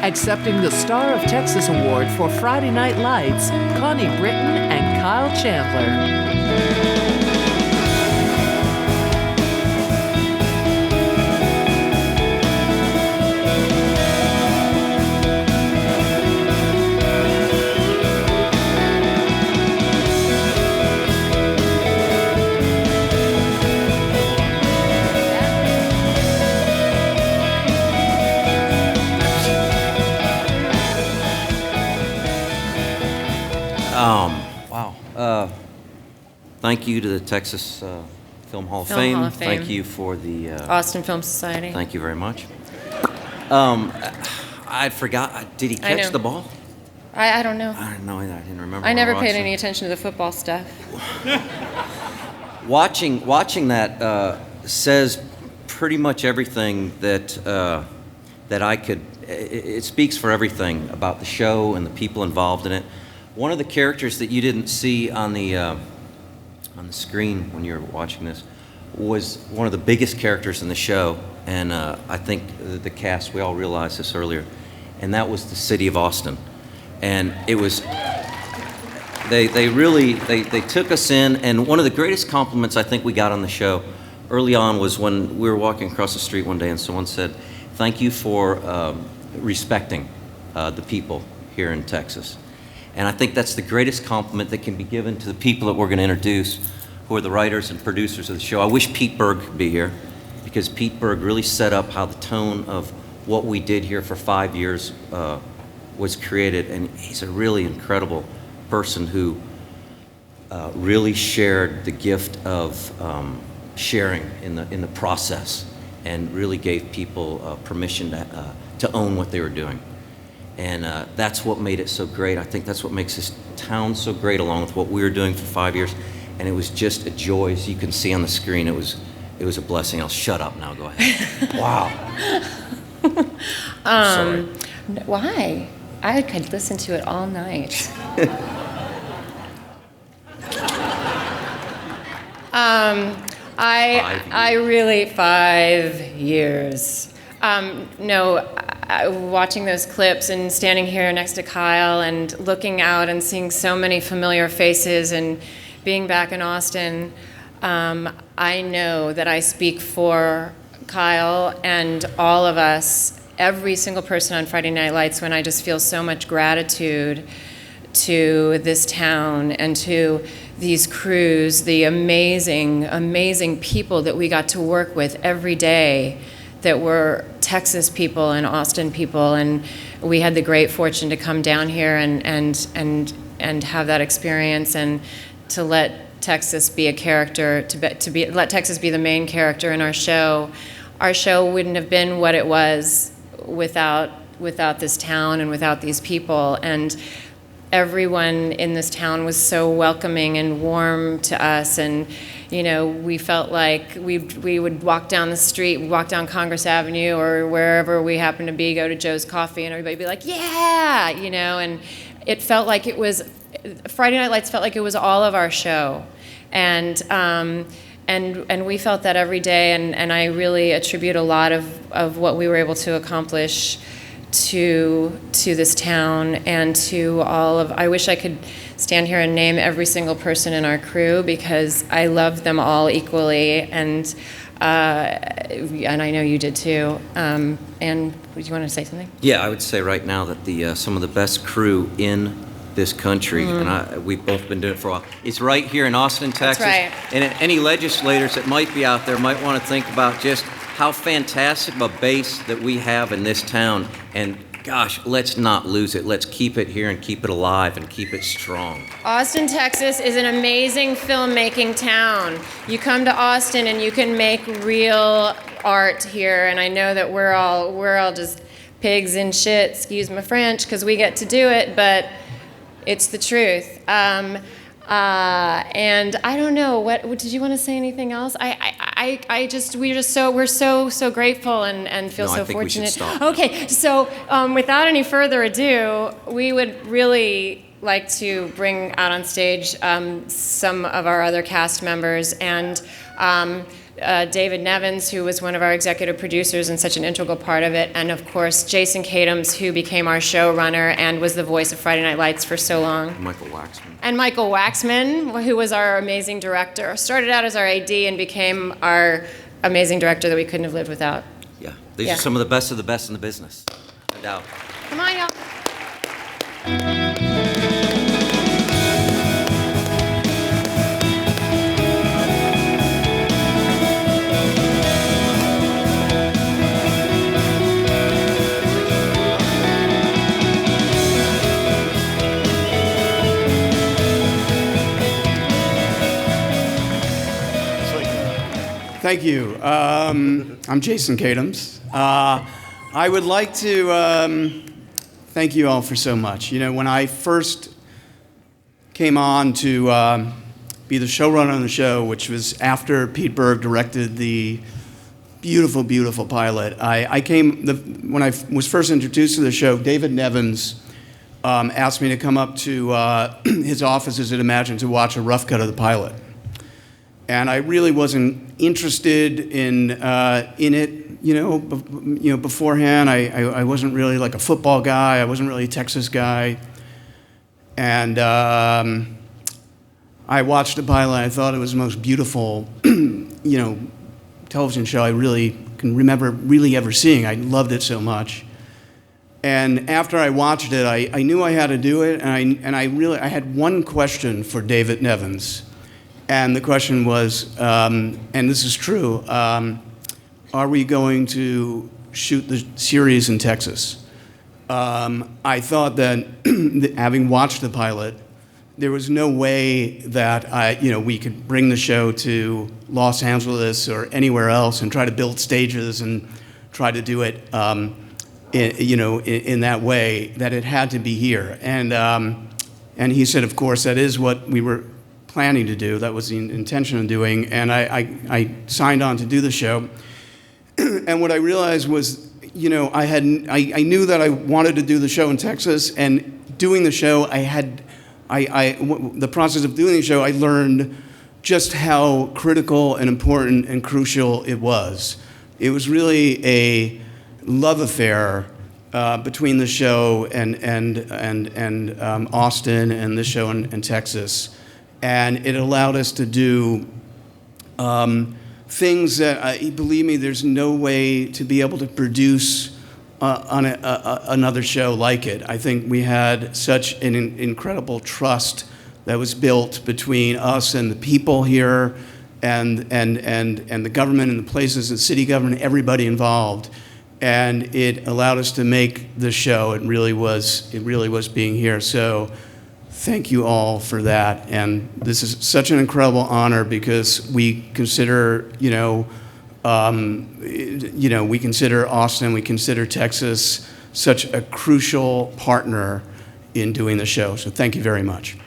Accepting the Star of Texas Award for Friday Night Lights, Connie Britton and Kyle Chandler. Wow. Thank you to the Texas Film Hall of Fame. Hall of Fame. Thank you for the Austin Film Society. Thank you very much. I forgot. Did he I catch know. the ball? I don't know. I don't know. I didn't remember. I never watching. paid any attention to the football stuff. Watching that says pretty much everything that I could. It speaks for everything about the show and the people involved in it. One of the characters that you didn't see on the screen when you were watching this was one of the biggest characters in the show, and I think the cast, we all realized this earlier, and that was the city of Austin. And it was, they really took us in, and one of the greatest compliments I think we got on the show early on was when we were walking across the street one day and someone said, "Thank you for respecting the people here in Texas." And I think that's the greatest compliment that can be given to the people that we're going to introduce, who are the writers and producers of the show. I wish Pete Berg could be here, because Pete Berg really set up how the tone of what we did here for 5 years was created. And he's a really incredible person who really shared the gift of sharing in the process, and really gave people permission to own what they were doing. And that's what made it so great. I think that's what makes this town so great, along with what we were doing for 5 years. And it was just a joy. As you can see on the screen, it was a blessing. I'll shut up now. Go ahead. Wow. I'm sorry. Why? I could listen to it all night. I really 5 years. No, watching those clips and standing here next to Kyle and looking out and seeing so many familiar faces and being back in Austin, I know that I speak for Kyle and all of us, every single person on Friday Night Lights, when I just feel so much gratitude to this town and to these crews, the amazing, amazing people that we got to work with every day, that were Texas people and Austin people, and we had the great fortune to come down here and have that experience, and to let Texas be a character, let Texas be the main character in our show. Our show wouldn't have been what it was without this town and without these people. And everyone in this town was so welcoming and warm to us, and we felt like we would walk down the street, walk down Congress Avenue or wherever we happened to be, go to Joe's Coffee, and everybody would be like, yeah, and it felt like it was, Friday Night Lights felt like it was all of our show. And we felt that every day, and I really attribute a lot of what we were able to accomplish to this town and to all of, I wish I could stand here and name every single person in our crew, because I love them all equally, and I know you did too. And do you want to say something? Yeah, I would say right now that some of the best crew in this country, and we've both been doing it for a while, it's right here in Austin, Texas. That's right. And any legislators that might be out there might want to think about just how fantastic of a base that we have in this town. And gosh, let's not lose it. Let's keep it here and keep it alive and keep it strong. Austin, Texas is an amazing filmmaking town. You come to Austin and you can make real art here, and I know that we're all just pigs in shit, excuse my French, because we get to do it, but it's the truth. And I don't know, what did you want to say anything else? We're so grateful and feel so I think fortunate. we should stop. Okay, so without any further ado, we would really like to bring out on stage some of our other cast members, and David Nevins, who was one of our executive producers and such an integral part of it, and of course Jason Katims, who became our showrunner and was the voice of Friday Night Lights for so long. Michael Waxman. And Michael Waxman, who was our amazing director. Started out as our AD and became our amazing director that we couldn't have lived without. Yeah, these are some of the best in the business, no doubt. Come on, y'all. Thank you. I'm Jason Katims. I would like to thank you all for so much. You know, when I first came on to be the showrunner on the show, which was after Pete Berg directed the beautiful, beautiful pilot, when I was first introduced to the show, David Nevins asked me to come up to his offices at Imagine to watch a rough cut of the pilot. And I really wasn't interested in it, beforehand. I wasn't really like a football guy. I wasn't really a Texas guy. And I watched the pilot. I thought it was the most beautiful, television show I really can remember really ever seeing. I loved it so much. And after I watched it, I knew I had to do it. And I had one question for David Nevins. And the question was, and this is true, are we going to shoot the series in Texas? I thought that, having watched the pilot, there was no way that we could bring the show to Los Angeles or anywhere else and try to build stages and try to do it, in that way. That it had to be here. And he said, of course, that is what we were planning to do. That was the intention of doing, and I signed on to do the show. And what I realized was, I knew that I wanted to do the show in Texas, and doing the show, the process of doing the show, I learned just how critical and important and crucial it was. It was really a love affair between the show and Austin and this show in Texas. And it allowed us to do things that, believe me, there's no way to be able to produce on another show like it. I think we had such an incredible trust that was built between us and the people here and the government and the places, the city government, everybody involved. And it allowed us to make the show. It really was being here. So thank you all for that, and this is such an incredible honor because we consider, we consider Austin, we consider Texas such a crucial partner in doing the show. So thank you very much.